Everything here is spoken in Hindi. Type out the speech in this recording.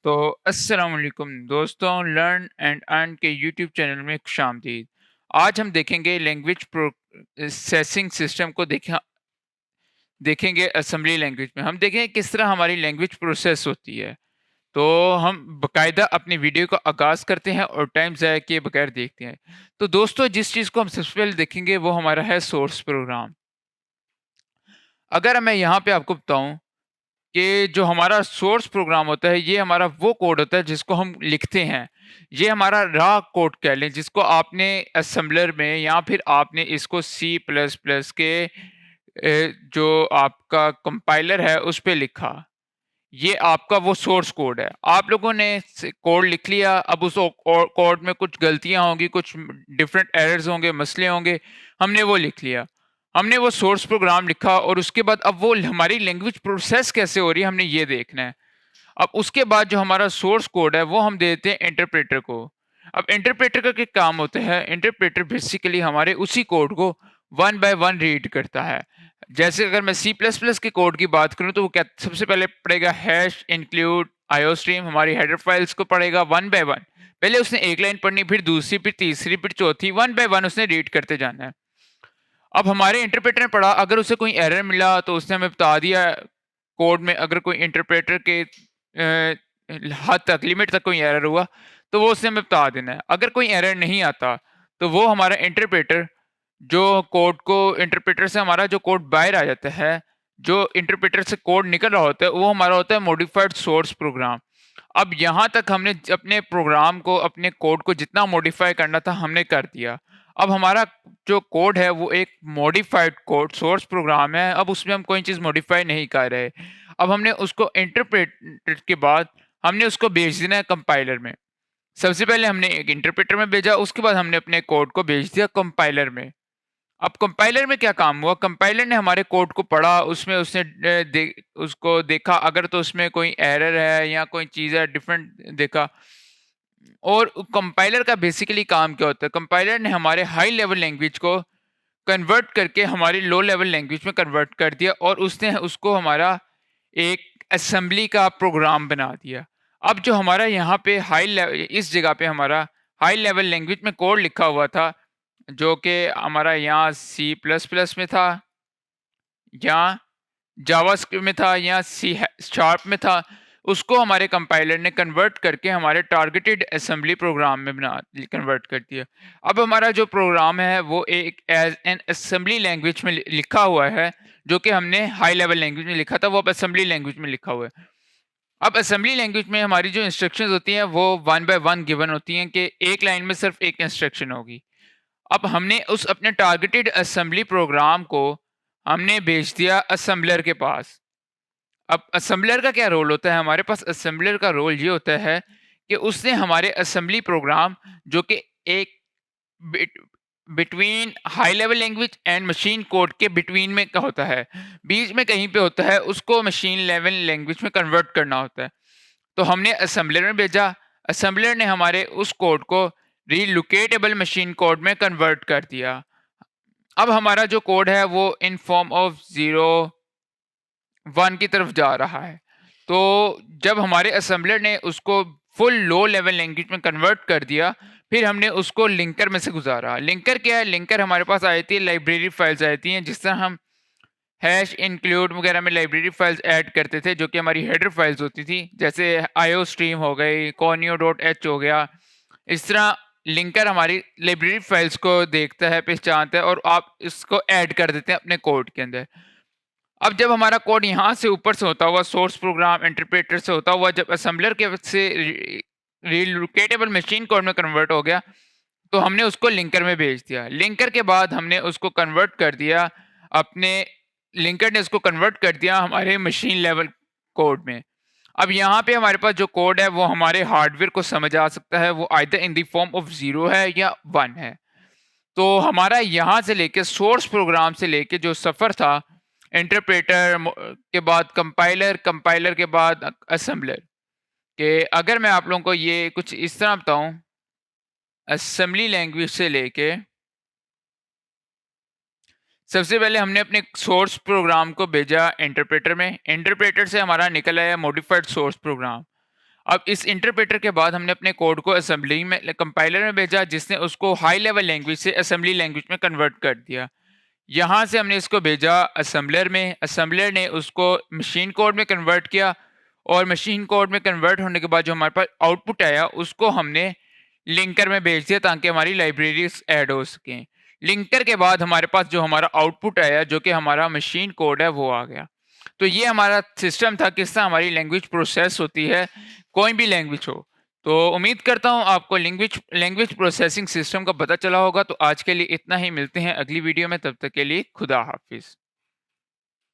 तो अस्सलाम वालेकुम दोस्तों, लर्न एंड अर्न के यूट्यूब चैनल में खुशामदीद। आज हम देखेंगे लैंग्वेज प्रोसेसिंग सिस्टम को देखेंगे असेंबली लैंग्वेज में। हम देखेंगे किस तरह हमारी लैंग्वेज प्रोसेस होती है। तो हम बाकायदा अपनी वीडियो का आगाज़ करते हैं और टाइम ज़ाया किए बगैर देखते हैं। तो दोस्तों, जिस चीज़ को हम सबसे पहले देखेंगे वो हमारा है सोर्स प्रोग्राम। अगर मैं यहाँ पे आपको बताऊँ कि जो हमारा सोर्स प्रोग्राम होता है, ये हमारा वो कोड होता है जिसको हम लिखते हैं। ये हमारा रॉ कोड कह लें, जिसको आपने असेंबलर में या फिर आपने इसको सी प्लस प्लस के जो आपका कंपाइलर है उस पे लिखा। ये आपका वो सोर्स कोड है। आप लोगों ने कोड लिख लिया, अब उस कोड में कुछ गलतियां होंगी, कुछ डिफरेंट एरर्स होंगे, मसले होंगे, हमने वो लिख लिया। हमने वो सोर्स प्रोग्राम लिखा और उसके बाद अब वो हमारी लैंग्वेज प्रोसेस कैसे हो रही है हमने ये देखना है। अब उसके बाद जो हमारा सोर्स कोड है वो हम देते हैं इंटरप्रेटर को। अब इंटरप्रेटर का क्या काम होता है? इंटरप्रेटर बेसिकली हमारे उसी कोड को वन बाय वन रीड करता है। जैसे अगर मैं सी प्लस प्लस के कोड की बात करूं तो वो क्या सबसे पहले पढ़ेगा हैश इंक्लूड आईओ स्ट्रीम, हमारी हेडर फाइल्स को पढ़ेगा वन बाय वन। पहले उसने एक लाइन पढ़नी, फिर दूसरी, फिर तीसरी, फिर चौथी, वन बाय वन उसने रीड करते जाना है। अब हमारे इंटरप्रेटर ने पढ़ा, अगर उसे कोई एरर मिला तो उसने हमें बता दिया कोड में। अगर कोई इंटरप्रेटर के हद तक, लिमिट तक कोई एरर हुआ तो वो उसने हमें बता देना है। अगर कोई एरर नहीं आता तो वो हमारा इंटरप्रेटर जो कोड को, इंटरप्रेटर से हमारा जो कोड बाहर आ जाता है, जो इंटरप्रेटर से कोड निकल रहा होता है, वो हमारा होता है मॉडिफाइड सोर्स प्रोग्राम। अब यहाँ तक हमने अपने प्रोग्राम को, अपने कोड को जितना मॉडिफाई करना था हमने कर दिया। अब हमारा जो कोड है वो एक मॉडिफाइड कोड सोर्स प्रोग्राम है। अब उसमें हम कोई चीज़ मॉडिफाई नहीं कर रहे। अब हमने उसको इंटरप्रेट के बाद हमने उसको भेज देना है कंपाइलर में। सबसे पहले हमने एक इंटरप्रेटर में भेजा, उसके बाद हमने अपने कोड को भेज दिया कंपाइलर में। अब कंपाइलर में क्या काम हुआ? कंपाइलर ने हमारे कोड को पढ़ा, उसमें उसने उसको देखा, अगर तो उसमें कोई एरर है या कोई चीज़ है डिफरेंट देखा। और कंपाइलर का बेसिकली काम क्या होता है? कंपाइलर ने हमारे हाई लेवल लैंग्वेज को कन्वर्ट करके हमारी लो लेवल लैंग्वेज में कन्वर्ट कर दिया और उसने उसको हमारा एक असेंबली का प्रोग्राम बना दिया। अब जो हमारा यहाँ पे इस जगह पे हमारा हाई लेवल लैंग्वेज में कोड लिखा हुआ था, जो कि हमारा यहाँ सी प्लस प्लस में था, या जावास्क्रिप्ट में था, या सी शार्प में था, उसको हमारे कंपाइलर ने कन्वर्ट करके हमारे टारगेटेड असेंबली प्रोग्राम में बना कन्वर्ट कर दिया। अब हमारा जो प्रोग्राम है वो एक एज एन असेंबली लैंग्वेज में लिखा हुआ है, जो कि हमने हाई लेवल लैंग्वेज में लिखा था वो अब असेंबली लैंग्वेज में लिखा हुआ है। अब असेंबली लैंग्वेज में हमारी जो इंस्ट्रक्शंस होती हैं वो वन बाय वन गिवन होती हैं कि एक लाइन में सिर्फ एक इंस्ट्रक्शन होगी। अब हमने उस अपने टारगेटेड असेंबली प्रोग्राम को हमने भेज दिया असेंबलर के पास। अब असेंबलर का क्या रोल होता है? हमारे पास असेंबलर का रोल ये होता है कि उसने हमारे असेंबली प्रोग्राम, जो कि एक between high level language and machine code के बिटवीन में का होता है, बीच में कहीं पे होता है, उसको मशीन लेवल लैंग्वेज में कन्वर्ट करना होता है। तो हमने असेंबलर में भेजा, असेंबलर ने हमारे उस कोड को रीलोकेटेबल मशीन कोड में कन्वर्ट कर दिया। अब हमारा जो कोड है वो इन फॉर्म ऑफ 0 1 की तरफ जा रहा है। तो जब हमारे असेंबलर ने उसको फुल लो लेवल लैंग्वेज में कन्वर्ट कर दिया, फिर हमने उसको लिंकर में से गुजारा। लिंकर क्या है? लिंकर हमारे पास आ जाती है, लाइब्रेरी फाइल्स आ जाती हैं, जिस तरह हम हैश इंक्लूड वगैरह में लाइब्रेरी फाइल्स ऐड करते थे, जो कि हमारी हेडर फाइल्स होती थी, जैसे आईओ स्ट्रीम हो गई, कॉनियो डॉट एच हो गया। इस तरह लिंकर हमारी लाइब्रेरी फाइल्स को देखता है, पहचानता है और आप इसको ऐड कर देते हैं अपने कोड के अंदर। अब जब हमारा कोड यहाँ से ऊपर से होता हुआ, सोर्स प्रोग्राम इंटरप्रेटर से होता हुआ, जब असेंबलर के से रिलोकेटेबल मशीन कोड में कन्वर्ट हो गया, तो हमने उसको लिंकर में भेज दिया। लिंकर के बाद हमने उसको कन्वर्ट कर दिया अपने लिंकर ने उसको कन्वर्ट कर दिया हमारे मशीन लेवल कोड में। अब यहाँ पे हमारे पास जो कोड है वो हमारे हार्डवेयर को समझ आ सकता है, वो either in the form of 0 है या 1 है। तो हमारा यहाँ से लेके सोर्स प्रोग्राम से लेके जो सफ़र था, इंटरप्रेटर के बाद कंपाइलर, कंपाइलर के बाद असेंबलर, के अगर मैं आप लोगों को ये कुछ इस तरह बताऊँ, असेंबली लैंग्वेज से लेके सबसे पहले हमने अपने सोर्स प्रोग्राम को भेजा इंटरप्रेटर में, इंटरप्रेटर से हमारा निकल आया मॉडिफाइड सोर्स प्रोग्राम। अब इस इंटरप्रेटर के बाद हमने अपने कोड को असेंबली में कंपाइलर में भेजा, जिसने उसको हाई लेवल लैंग्वेज से असेंबली लैंग्वेज में कन्वर्ट कर दिया। यहाँ से हमने इसको भेजा असेंबलर में, असेंबलर ने उसको मशीन कोड में कन्वर्ट किया और मशीन कोड में कन्वर्ट होने के बाद जो हमारे पास आउटपुट आया उसको हमने लिंकर में भेज दिया ताकि हमारी लाइब्रेरीज ऐड हो सकें। लिंकर के बाद हमारे पास जो हमारा आउटपुट आया, जो कि हमारा मशीन कोड है, वो आ गया। तो ये हमारा सिस्टम था किस तरह हमारी लैंग्वेज प्रोसेस होती है, कोई भी लैंग्वेज हो। तो उम्मीद करता हूँ आपको लैंग्वेज लैंग्वेज प्रोसेसिंग सिस्टम का पता चला होगा। तो आज के लिए इतना ही, मिलते हैं अगली वीडियो में, तब तक के लिए खुदा हाफिज़।